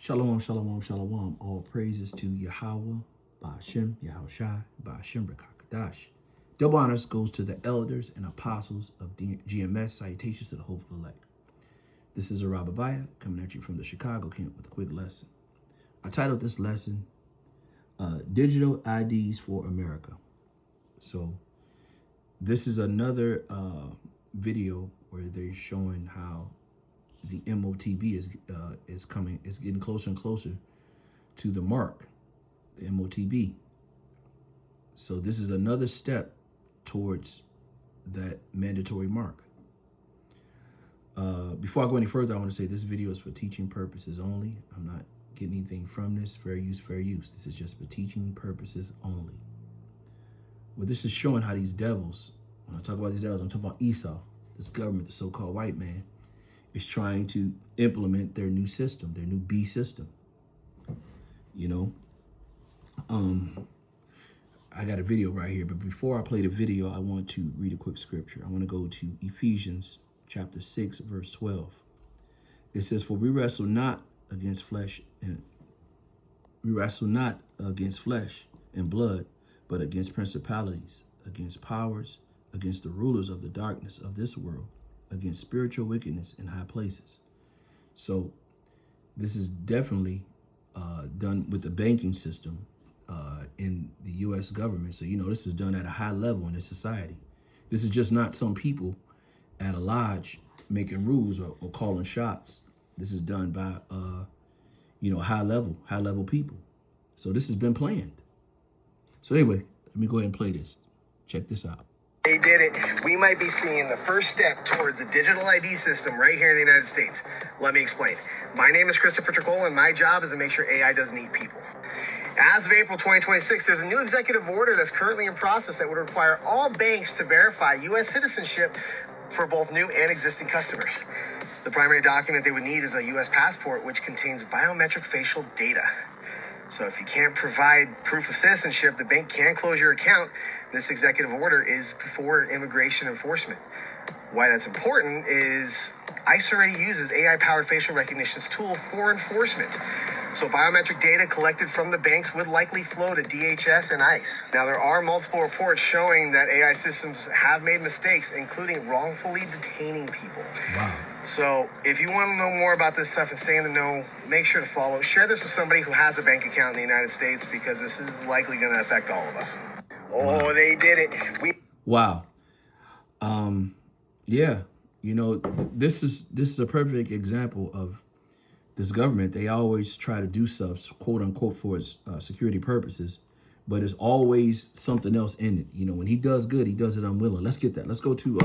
Shalom, shalom, shalom. All praises to Yahweh, Ba'ashem, Yahushai, Ba'ashem, B'Kakadash. Double honors goes to the elders and apostles of GMS. Salutations to the hopeful elect. This is Arabiah coming at you from the Chicago camp with a quick lesson. I titled this lesson, Digital IDs for America. So this is another video where they're showing how the MOTB is getting closer and closer to the mark, the MOTB. So this is another step towards that mandatory mark. Before I go any further, I want to say this video is for teaching purposes only. I'm not getting anything from this. Fair use, fair use. This is just for teaching purposes only. Well, this is showing how these devils, when I talk about these devils, I'm talking about Esau, this government, the so-called white man, is trying to implement their new system, their new B system. You know, I got a video right here, but before I play the video, I want to read a quick scripture. I want to go to Ephesians chapter 6, verse 12. It says, "For we wrestle not against flesh and blood, but against principalities, against powers, against the rulers of the darkness of this world, against spiritual wickedness in high places." So this is definitely done with the banking system in the U.S. government. So, you know, this is done at a high level in this society. This is just not some people at a lodge making rules or calling shots. This is done by, you know, high level people. So this has been planned. So anyway, let me go ahead and play this. Check this out. They did it. We might be seeing the first step towards a digital ID system right here in the United States. Let me explain. My name is Christopher Tricola, and my job is to make sure AI doesn't eat people. As of April 2026, there's a new executive order that's currently in process that would require all banks to verify U.S. citizenship for both new and existing customers. The primary document they would need is a U.S. passport, which contains biometric facial data. So if you can't provide proof of citizenship, the bank can close your account. This executive order is for immigration enforcement. Why that's important is ICE already uses AI-powered facial recognition tool for enforcement. So biometric data collected from the banks would likely flow to DHS and ICE. Now, there are multiple reports showing that AI systems have made mistakes, including wrongfully detaining people. Wow. So if you want to know more about this stuff and stay in the know, make sure to follow. Share this with somebody who has a bank account in the United States, because this is likely going to affect all of us. Oh, they did it. Wow. Yeah, you know, this is a perfect example of this government. They always try to do stuff, quote unquote, for its security purposes, but there's always something else in it. You know, when he does good, he does it unwilling. Let's get that. Let's go to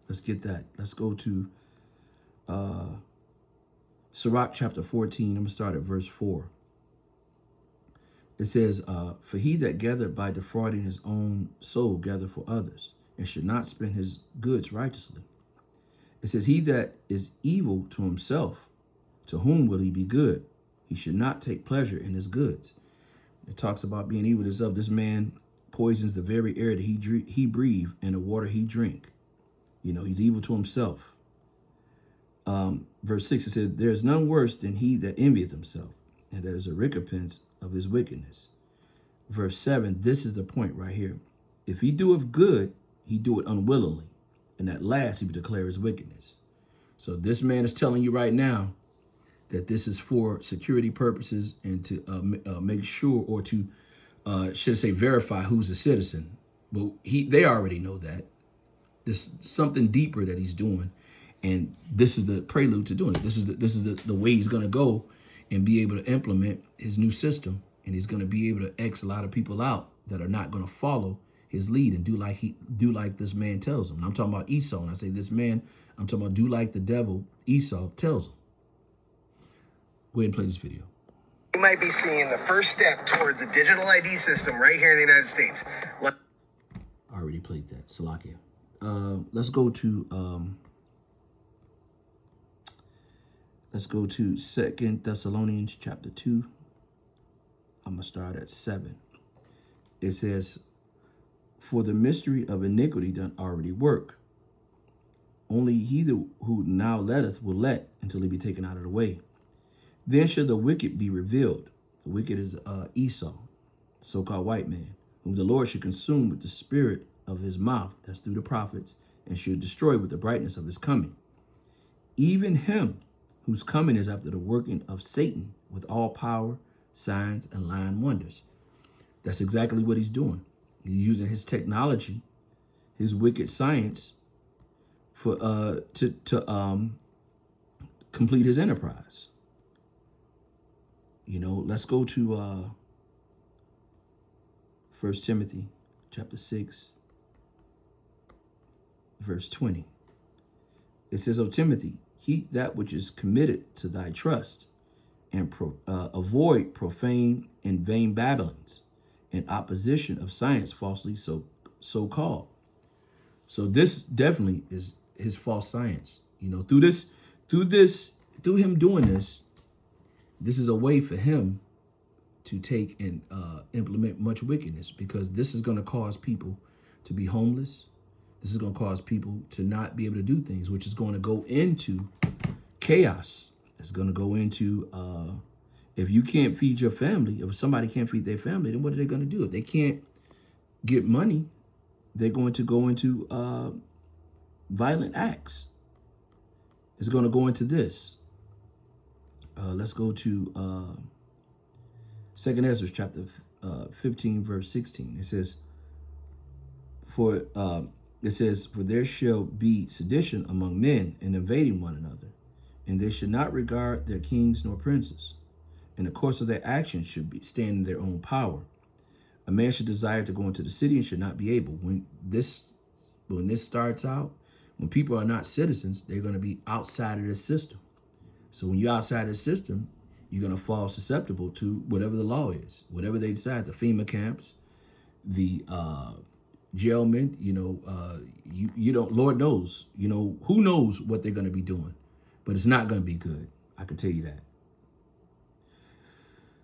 Let's go to Sirach chapter 14. I'm gonna start at verse 4. It says, "For he that gathereth by defrauding his own soul gather for others, and should not spend his goods righteously." It says, "He that is evil to himself, to whom will he be good? He should not take pleasure in his goods." It talks about being evil to himself. This man poisons the very air that he breathe and the water he drink. You know, he's evil to himself. Verse 6, it says, "There is none worse than he that envieth himself, and that is a recompense of his wickedness." Verse 7, this is the point right here. "If he doeth good, he do it unwillingly, and at last he will declare his wickedness." So this man is telling you right now that this is for security purposes and to make sure, or to, should I say, verify who's a citizen. But they already know that. There's something deeper that he's doing, and this is the prelude to doing it. This is the way he's going to go and be able to implement his new system, and he's going to be able to X a lot of people out that are not going to follow his lead and do like this man tells them. And I'm talking about Esau. When I say this man, I'm talking about do like the devil Esau tells him. Go ahead and play this video. We might be seeing the first step towards a digital ID system right here in the United States. I already played that. Salakia. Let's go to 2 Thessalonians chapter 2. I'm going to start at 7. It says, "For the mystery of iniquity doth already work. Only he who now letteth will let until he be taken out of the way. Then shall the wicked be revealed. The wicked is Esau, so-called white man, whom the Lord should consume with the spirit of his mouth, that's through the prophets, and should destroy with the brightness of his coming. Even him whose coming is after the working of Satan with all power, signs, and lying wonders. That's exactly what he's doing. He's using his technology, his wicked science, for to complete his enterprise. You know, let's go to 1 Timothy chapter 6, verse 20. It says, O Timothy, keep that which is committed to thy trust, and avoid profane and vain babblings, and opposition of science falsely so called. So this definitely is his false science. You know, through him doing this, this is a way for him to take and implement much wickedness, because this is going to cause people to be homeless. This is going to cause people to not be able to do things, which is going to go into chaos. It's going to go into, if you can't feed your family, if somebody can't feed their family, then what are they going to do? If they can't get money, they're going to go into violent acts. It's going to go into this. Let's go to 2 Ezra chapter 15, verse 16. It says, For there shall be sedition among men, and invading one another, and they should not regard their kings nor princes. In the course of their actions should be stand in their own power. A man should desire to go into the city and should not be able. When this starts out, when people are not citizens, they're going to be outside of the system. So when you're outside of the system, you're going to fall susceptible to whatever the law is, whatever they decide, the FEMA camps, the jailment, you don't, Lord knows, who knows what they're going to be doing, but it's not going to be good. I can tell you that.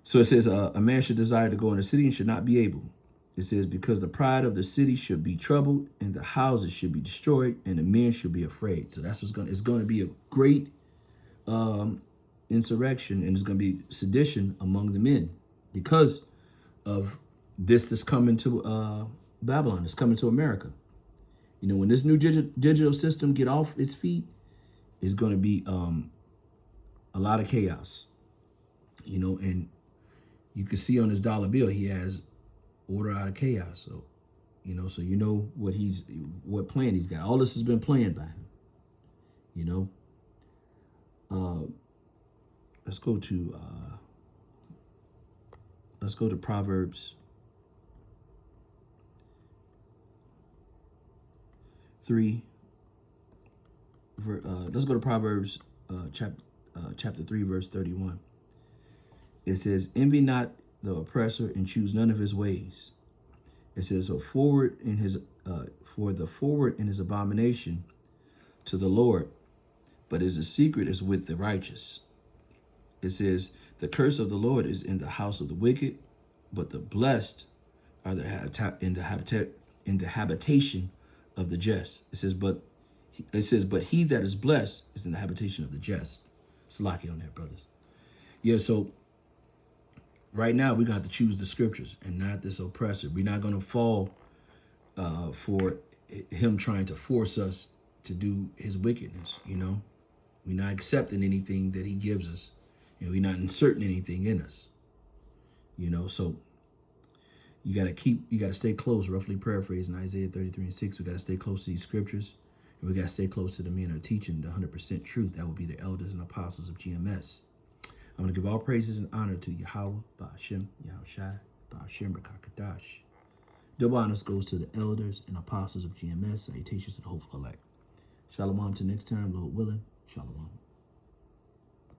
So it says a man should desire to go in the city and should not be able. It says, because the pride of the city should be troubled, and the houses should be destroyed, and the men should be afraid. So that's it's going to be a great insurrection, and it's going to be sedition among the men because of this that's coming to Babylon. It's coming to America. When this new digital system get off its feet, it's going to be a lot of chaos. And you can see on his dollar bill, he has order out of chaos. So, what plan he's got. All this has been planned by him. Let's go to Proverbs 3. Let's go to Proverbs chapter 3, verse 31. It says, envy not the oppressor and choose none of his ways. It says, for the forward in his abomination to the Lord, but his secret is with the righteous. It says, the curse of the Lord is in the house of the wicked, but the blessed are in the habitation of the just. It says, but he that is blessed is in the habitation of the just. It's lucky on that, brothers. Yeah, so right now we're going to have to choose the scriptures and not this oppressor. We're not going to fall for him trying to force us to do his wickedness. We're not accepting anything that he gives us. We're not inserting anything in us. So you got to stay close, roughly paraphrasing Isaiah 33:6. We got to stay close to these scriptures. And we got to stay close to the men who are teaching the 100% truth. That will be the elders and apostles of GMS. I'm going to give all praises and honor to Yahweh, Ba'ashem, Yahushai, Ba'ashem, Rakakadash. Double honors goes to the elders and apostles of GMS. Salutations to the hopeful elect. Shalom till next time, Lord willing. Shalom.